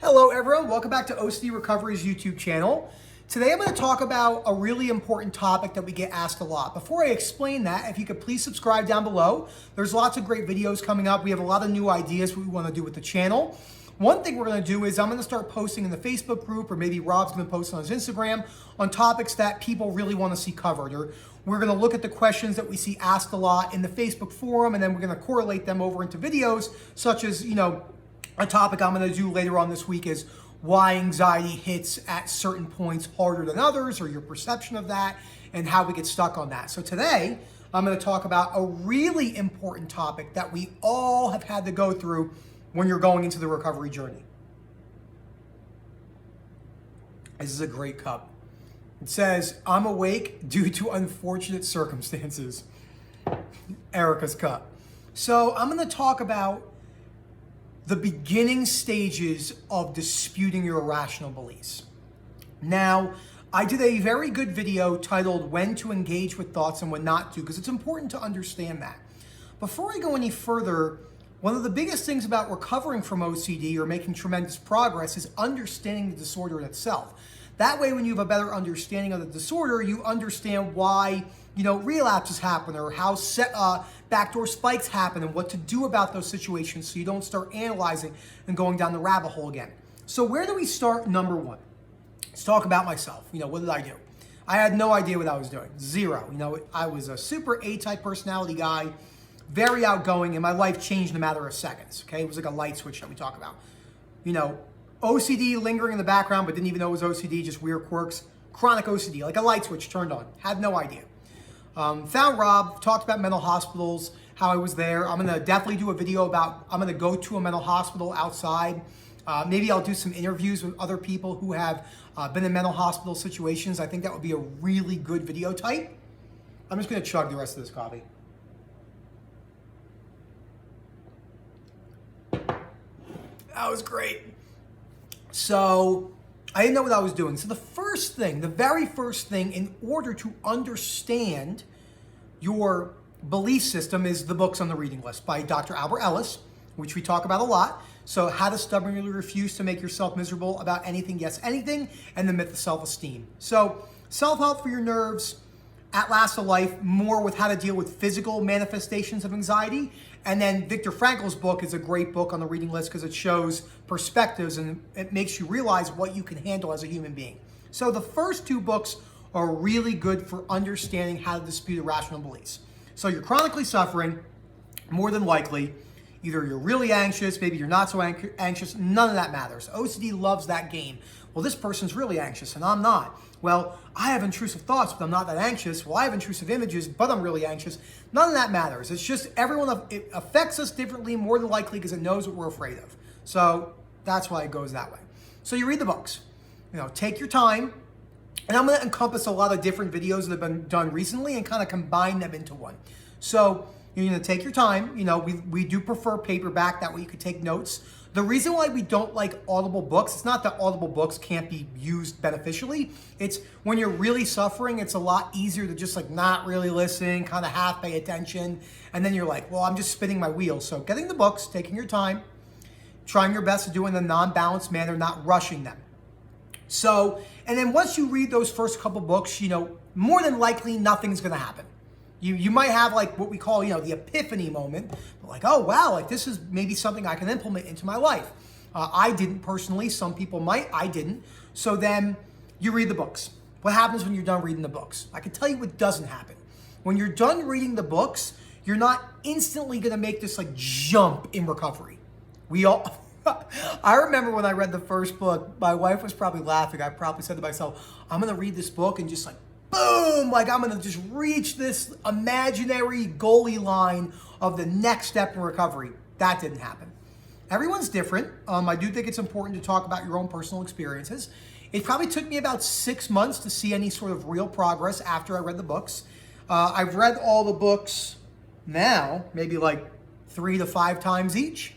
Hello everyone, welcome back to OCD Recovery's YouTube channel. Today I'm going to talk about a really important topic that we get asked a lot. Before I explain that, if you could please subscribe down below. There's lots of great videos coming up. We have a lot of new ideas what we want to do with the channel. One thing we're going to do is I'm going to start posting in the Facebook group, or maybe Rob's going to post on his Instagram, on topics that people really want to see covered. Or we're going to look at the questions that we see asked a lot in the Facebook forum, and then we're going to correlate them over into videos, such as, a topic I'm going to do later on this week is why anxiety hits at certain points harder than others, or your perception of that, and how we get stuck on that. So today, I'm going to talk about a really important topic that we all have had to go through when you're going into the recovery journey. This is a great cup. It says, "I'm awake due to unfortunate circumstances." Erica's cup. So I'm going to talk about the beginning stages of disputing your irrational beliefs. Now, I did a very good video titled "When to Engage with Thoughts and When Not to," because it's important to understand that. Before I go any further, one of the biggest things about recovering from OCD or making tremendous progress is understanding the disorder in itself. That way, when you have a better understanding of the disorder, you understand why relapses happen, or how backdoor spikes happen, and what to do about those situations so you don't start analyzing and going down the rabbit hole again. So where do we start? Number one, let's talk about myself. What did I do? I had no idea what I was doing. Zero. I was a super A-type personality guy, very outgoing, and my life changed in a matter of seconds. Okay, it was like a light switch that we talk about. OCD lingering in the background, but didn't even know it was OCD, just weird quirks. Chronic OCD, like a light switch turned on. Had no idea. Found Rob, talked about mental hospitals, how I was there. I'm gonna definitely do a video about, I'm gonna go to a mental hospital outside. Maybe I'll do some interviews with other people who have been in mental hospital situations. I think that would be a really good video type. I'm just gonna chug the rest of this coffee. That was great. So I didn't know what I was doing. So the very first thing in order to understand your belief system is the books on the reading list by Dr. Albert Ellis, which we talk about a lot. So How to Stubbornly Refuse to Make Yourself Miserable About Anything, Yes Anything, and The Myth of Self-Esteem. So self-help for your nerves, At Last a Life, more with how to deal with physical manifestations of anxiety. And then Viktor Frankl's book is a great book on the reading list because it shows perspectives and it makes you realize what you can handle as a human being. So the first two books are really good for understanding how to dispute irrational beliefs. So you're chronically suffering, more than likely. Either you're really anxious, maybe you're not so anxious, none of that matters. OCD loves that game. Well, this person's really anxious and I'm not. Well, I have intrusive thoughts, but I'm not that anxious. Well, I have intrusive images, but I'm really anxious. None of that matters. It's just it affects us differently, more than likely, because it knows what we're afraid of. So that's why it goes that way. So you read the books. Take your time. And I'm going to encompass a lot of different videos that have been done recently and kind of combine them into one. So you're going to take your time. We do prefer paperback. That way you could take notes. The reason why we don't like Audible books, it's not that Audible books can't be used beneficially. It's when you're really suffering, it's a lot easier to just not really listen, kind of half pay attention. And then you're like, well, I'm just spinning my wheels. So getting the books, taking your time, trying your best to do it in a non-balanced manner, not rushing them. So, and then once you read those first couple books, more than likely nothing's going to happen. You might have what we call, the epiphany moment, oh wow, this is maybe something I can implement into my life. I didn't personally, some people might, I didn't. So then you read the books. What happens when you're done reading the books? I can tell you what doesn't happen. When you're done reading the books, you're not instantly gonna make this jump in recovery. I remember when I read the first book, my wife was probably laughing. I probably said to myself, I'm gonna read this book and just boom, I'm gonna just reach this imaginary goalie line of the next step in recovery. That didn't happen. Everyone's different. I do think it's important to talk about your own personal experiences. It probably took me about 6 months to see any sort of real progress after I read the books. I've read all the books now, maybe 3 to 5 times each.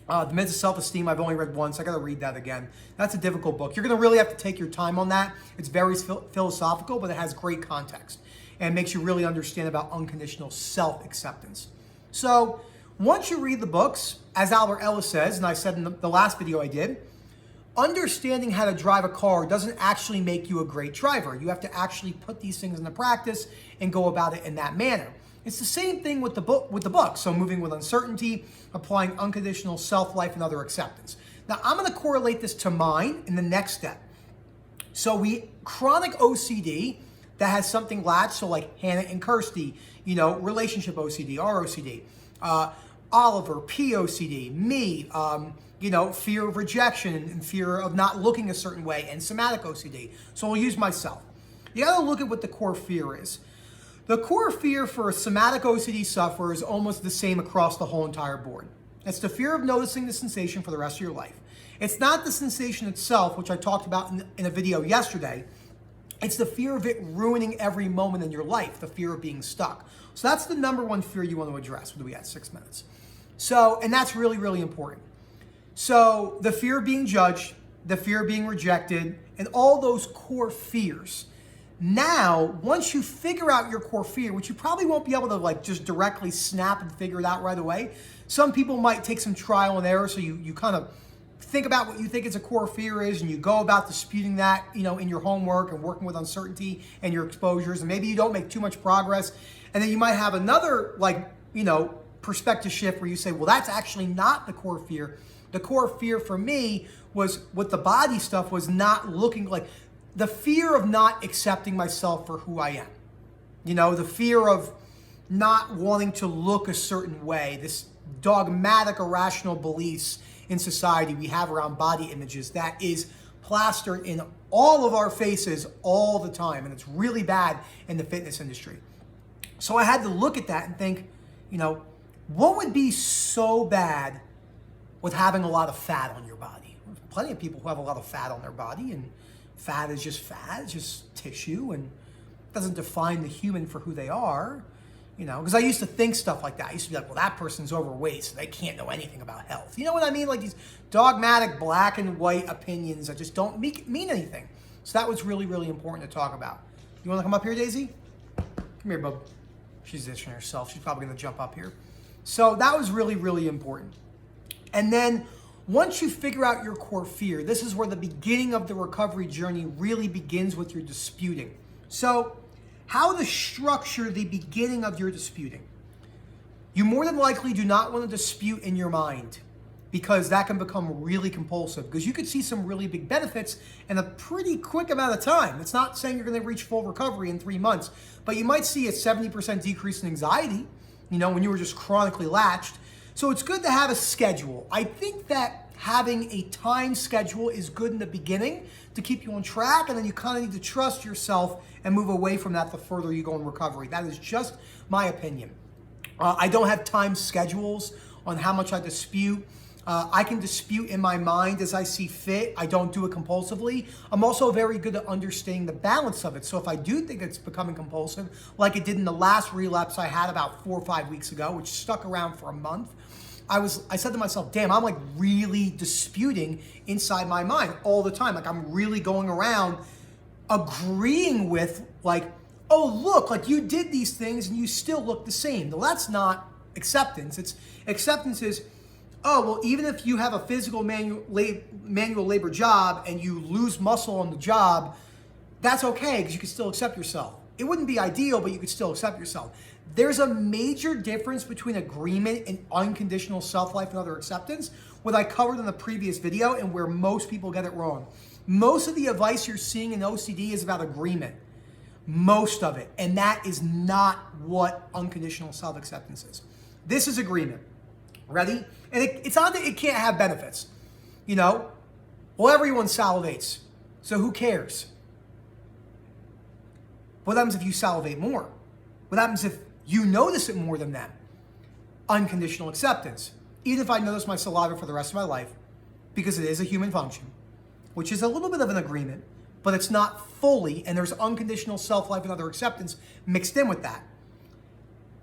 The Myth of Self-Esteem, I've only read once. I got to read that again. That's a difficult book. You're going to really have to take your time on that. It's very philosophical, but it has great context and makes you really understand about unconditional self-acceptance. So once you read the books, as Albert Ellis says, and I said in the last video I did, understanding how to drive a car doesn't actually make you a great driver. You have to actually put these things into practice and go about it in that manner. It's the same thing with the book. So moving with uncertainty, applying unconditional self-life and other acceptance. Now I'm going to correlate this to mine in the next step. So chronic OCD that has something latched, so like Hannah and Kirsty, relationship OCD, ROCD, Oliver, POCD, me, fear of rejection and fear of not looking a certain way, and somatic OCD. So I'll use myself. You gotta look at what the core fear is. The core fear for a somatic OCD sufferer is almost the same across the whole entire board. It's the fear of noticing the sensation for the rest of your life. It's not the sensation itself, which I talked about in a video yesterday. It's the fear of it ruining every moment in your life, the fear of being stuck. So that's the number one fear you want to address. What do we got? 6 minutes. So, and that's really, really important. So the fear of being judged, the fear of being rejected, and all those core fears. Now, once you figure out your core fear, which you probably won't be able to just directly snap and figure it out right away. Some people might take some trial and error, so you kind of think about what you think is a core fear is, and you go about disputing that, in your homework and working with uncertainty and your exposures, and maybe you don't make too much progress. And then you might have another, perspective shift where you say, well, that's actually not the core fear. The core fear for me was with the body stuff was not looking like the fear of not accepting myself for who I am. The fear of not wanting to look a certain way, this dogmatic, irrational beliefs in society we have around body images that is plastered in all of our faces all the time. And it's really bad in the fitness industry. So I had to look at that and think, what would be so bad with having a lot of fat on your body? There's plenty of people who have a lot of fat on their body, and fat is just fat, it's just tissue, and doesn't define the human for who they are. Because I used to think stuff like that. I used to be like, well, that person's overweight, so they can't know anything about health. You know what I mean? Like these dogmatic black and white opinions that just don't mean anything. So that was really, really important to talk about. You want to come up here, Daisy? Come here, bub. She's itching herself. She's probably going to jump up here. So that was really, really important. And then once you figure out your core fear, this is where the beginning of the recovery journey really begins with your disputing. So how to structure the beginning of your disputing. You more than likely do not want to dispute in your mind, because that can become really compulsive, because you could see some really big benefits in a pretty quick amount of time. It's not saying you're going to reach full recovery in 3 months, but you might see a 70% decrease in anxiety, when you were just chronically latched. So it's good to have a schedule. I think that having a time schedule is good in the beginning to keep you on track, and then you kind of need to trust yourself and move away from that the further you go in recovery. That is just my opinion. I don't have time schedules on how much I dispute. I can dispute in my mind as I see fit. I don't do it compulsively. I'm also very good at understanding the balance of it. So if I do think it's becoming compulsive, like it did in the last relapse I had about 4 or 5 weeks ago, which stuck around for a month, I said to myself, damn, I'm like really disputing inside my mind all the time. Like I'm really going around agreeing with oh, look, like you did these things and you still look the same. Well, that's not acceptance. Acceptance is, oh, well, even if you have a physical manual labor job and you lose muscle on the job, that's okay because you can still accept yourself. It wouldn't be ideal, but you could still accept yourself. There's a major difference between agreement and unconditional self-life and other acceptance, what I covered in the previous video and where most people get it wrong. Most of the advice you're seeing in OCD is about agreement. Most of it. And that is not what unconditional self-acceptance is. This is agreement. Ready? And it's not that it can't have benefits. Well, everyone salivates. So who cares? What happens if you salivate more? What happens if you notice it more than them? Unconditional acceptance. Even if I notice my saliva for the rest of my life, because it is a human function, which is a little bit of an agreement, but it's not fully, and there's unconditional self-life and other acceptance mixed in with that,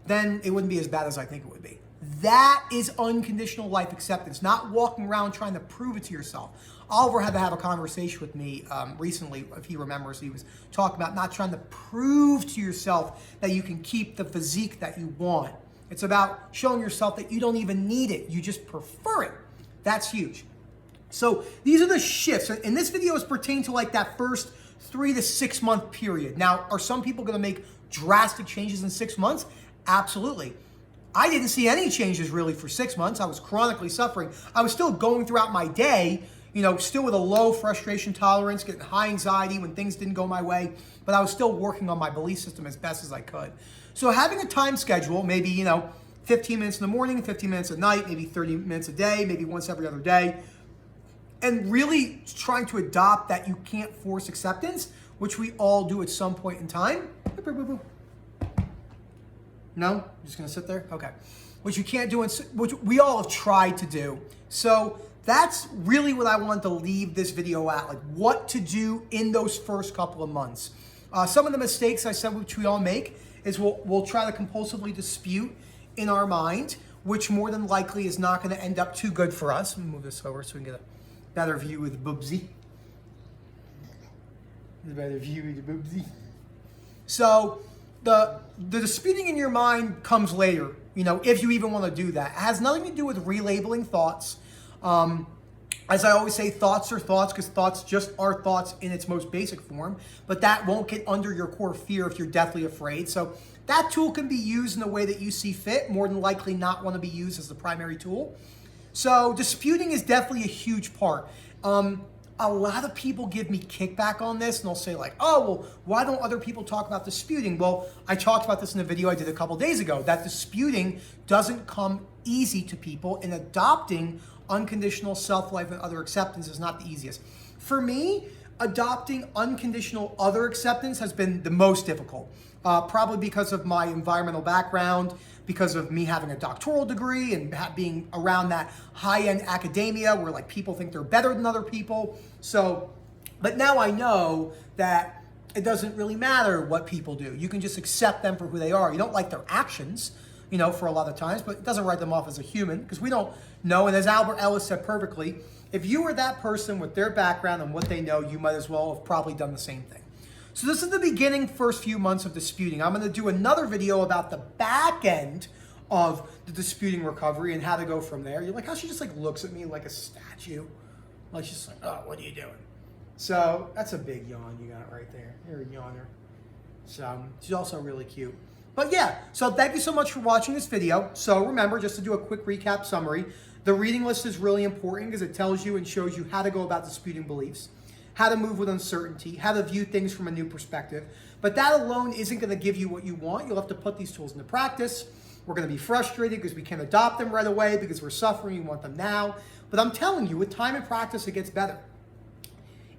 then it wouldn't be as bad as I think it would be. That is unconditional life acceptance, not walking around trying to prove it to yourself. Oliver had to have a conversation with me recently, if he remembers. He was talking about not trying to prove to yourself that you can keep the physique that you want. It's about showing yourself that you don't even need it. You just prefer it. That's huge. So these are the shifts. And this video is pertaining to like that first 3 to 6 month period. Now, are some people gonna make drastic changes in 6 months? Absolutely. I didn't see any changes really for 6 months. I was chronically suffering. I was still going throughout my day, you know, still with a low frustration tolerance, getting high anxiety when things didn't go my way, but I was still working on my belief system as best as I could. So having a time schedule, maybe, you know, 15 minutes in the morning, 15 minutes at night, maybe 30 minutes a day, maybe once every other day, and really trying to adopt that you can't force acceptance, which we all do at some point in time. No? You're just gonna sit there? Okay. Which you can't do, which we all have tried to do. So that's really what I wanted to leave this video at, like what to do in those first couple of months. Some of the mistakes I said which we all make is we'll try to compulsively dispute in our mind, which more than likely is not gonna end up too good for us. Let me move this over so we can get a better view of the boobsy. A better view of the boobsy. So the disputing in your mind comes later, you know, if you even want to do that. It has nothing to do with relabeling thoughts. As I always say, thoughts are thoughts because thoughts just are thoughts in its most basic form, but that won't get under your core fear if you're deathly afraid. So that tool can be used in the way that you see fit, more than likely not want to be used as the primary tool. So disputing is definitely a huge part. A lot of people give me kickback on this and they'll say like, oh, well, why don't other people talk about disputing? Well, I talked about this in a video I did a couple days ago, that disputing doesn't come easy to people, and adopting unconditional self-life and other acceptance is not the easiest. For me, adopting unconditional other acceptance has been the most difficult, probably because of my environmental background, because of me having a doctoral degree and being around that high-end academia where like people think they're better than other people. So, but now I know that it doesn't really matter what people do. You can just accept them for who they are. You don't like their actions, you know, for a lot of times, but it doesn't write them off as a human because we don't know. And as Albert Ellis said perfectly, if you were that person with their background and what they know, you might as well have probably done the same thing. So this is the beginning, first few months of disputing. I'm going to do another video about the back end of the disputing recovery and how to go from there. You're like, how she just like looks at me like a statue. Like she's like, oh, what are you doing? So that's a big yawn you got right there. You're a yawner. So she's also really cute. But yeah, so thank you so much for watching this video. So remember, just to do a quick recap summary, the reading list is really important because it tells you and shows you how to go about disputing beliefs, how to move with uncertainty, how to view things from a new perspective. But that alone isn't going to give you what you want. You'll have to put these tools into practice. We're going to be frustrated because we can't adopt them right away because we're suffering. We want them now. But I'm telling you, with time and practice, it gets better.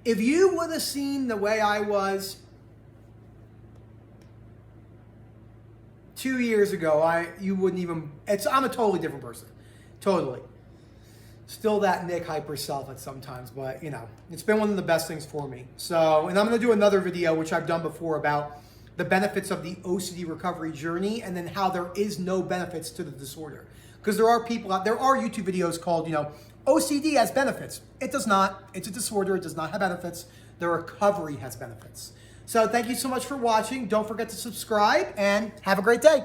If you would have seen the way I was 2 years ago, you wouldn't even, I'm a totally different person. Totally. Still that Nick hyper self at sometimes, but you know, it's been one of the best things for me. So, and I'm going to do another video, which I've done before, about the benefits of the OCD recovery journey and then how there is no benefits to the disorder. Because there are people out there, are YouTube videos called, you know, OCD has benefits. It does not. It's a disorder. It does not have benefits. The recovery has benefits. So thank you so much for watching. Don't forget to subscribe and have a great day.